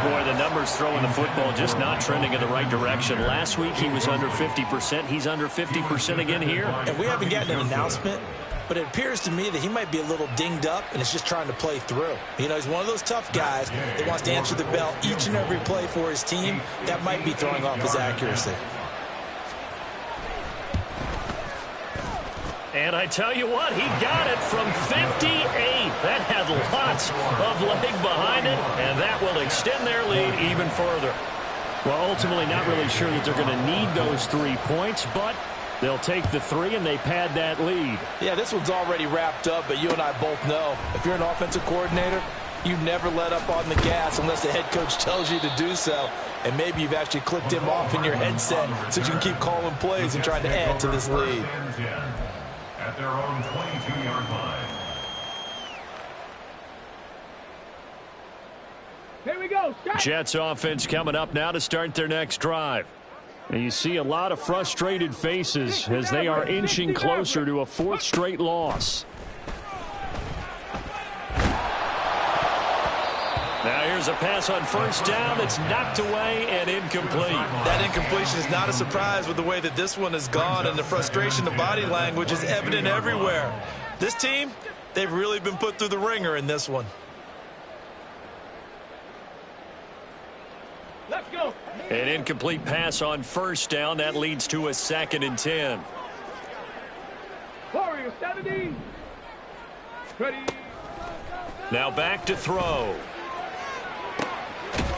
Boy, the numbers throwing the football just not trending in the right direction. Last week he was under 50%. He's under 50% again here. And we haven't gotten an announcement, but it appears to me that he might be a little dinged up and is just trying to play through. You know, he's one of those tough guys that wants to answer the bell each and every play for his team. That might be throwing off his accuracy. And I tell you what, he got it from 58. That had lots of leg behind it, and that will extend their lead even further. Well, ultimately not really sure that they're going to need those 3 points, but they'll take the 3 and they pad that lead. Yeah, this one's already wrapped up, but you and I both know if you're an offensive coordinator, you never let up on the gas unless the head coach tells you to do so. And maybe you've actually clicked him off in your headset so you can keep calling plays and trying to add to this lead. At their own 22-yard line. Here we go. Jets offense coming up now to start their next drive. And you see a lot of frustrated faces as they are inching closer to a 4th straight loss. Now here's a pass on 1st down that's knocked away and incomplete. That incompletion is not a surprise with the way that this one has gone, and the frustration, the body language is evident everywhere. This team, they've really been put through the ringer in this one. Let's go. An incomplete pass on 1st down. That leads to a 2nd and 10. Warrior 70. Ready. Now back to throw.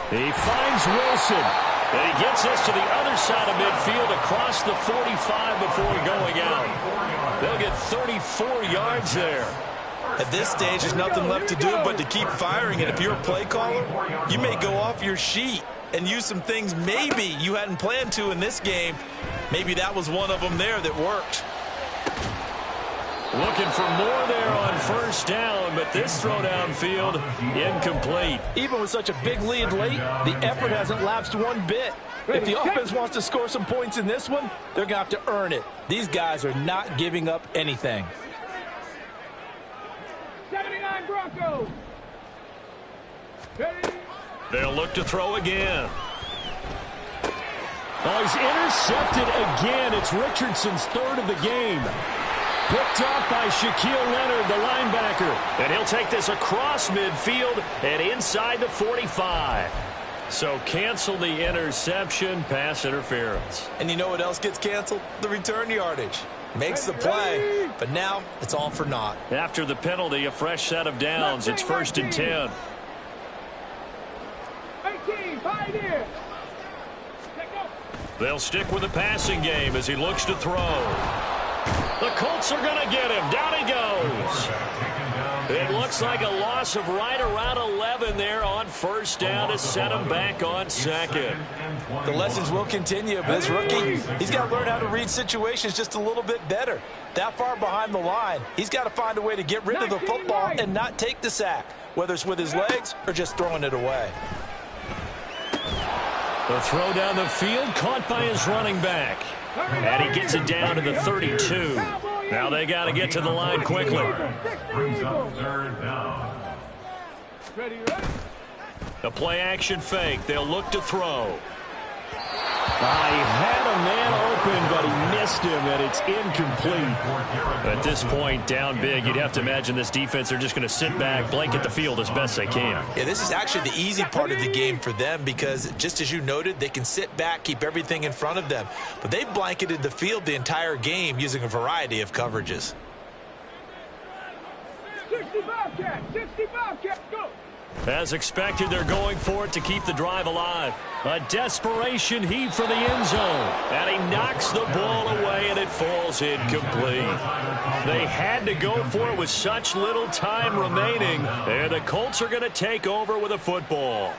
He finds Wilson. And he gets us to the other side of midfield across the 45 before going out. They'll get 34 yards there. At this stage, there's nothing left to do but to keep firing. And if you're a play caller, you may go off your sheet and use some things maybe you hadn't planned to in this game. Maybe that was one of them there that worked. Looking for more there on 1st down, but this throw downfield incomplete. Even with such a big lead late, the effort hasn't lapsed one bit. If the offense wants to score some points in this one, they're going to have to earn it. These guys are not giving up anything. 79 Broncos. Ready. They'll look to throw again. Oh, he's intercepted again. It's Richardson's 3rd of the game. Picked off by Shaquille Leonard, the linebacker. And he'll take this across midfield and inside the 45. So cancel the interception, pass interference. And you know what else gets canceled? The return yardage. Makes the play, but now it's all for naught. After the penalty, a fresh set of downs. It's 1st and 10. 18, Pioneer. They'll stick with the passing game as he looks to throw. The Colts are going to get him. Down he goes. It looks like a loss of right around 11 there on 1st down to set him back on 2nd. The lessons will continue, but this rookie, he's got to learn how to read situations just a little bit better. That far behind the line, he's got to find a way to get rid of the football and not take the sack, whether it's with his legs or just throwing it away. The throw down the field caught by his running back. And he gets it down to the 32. Now they got to get to the line quickly. Brings up third down. The play action fake. They'll look to throw. He had a man open, but he missed him, and it's incomplete. At this point, down big, you'd have to imagine this defense are just going to sit back, blanket the field as best they can. Yeah, this is actually the easy part of the game for them because, just as you noted, they can sit back, keep everything in front of them. But they blanketed the field the entire game using a variety of coverages. 65 cats, go! As expected, they're going for it to keep the drive alive. A desperation heave for the end zone. And he knocks the ball away, and it falls incomplete. They had to go for it with such little time remaining. And the Colts are going to take over with a football.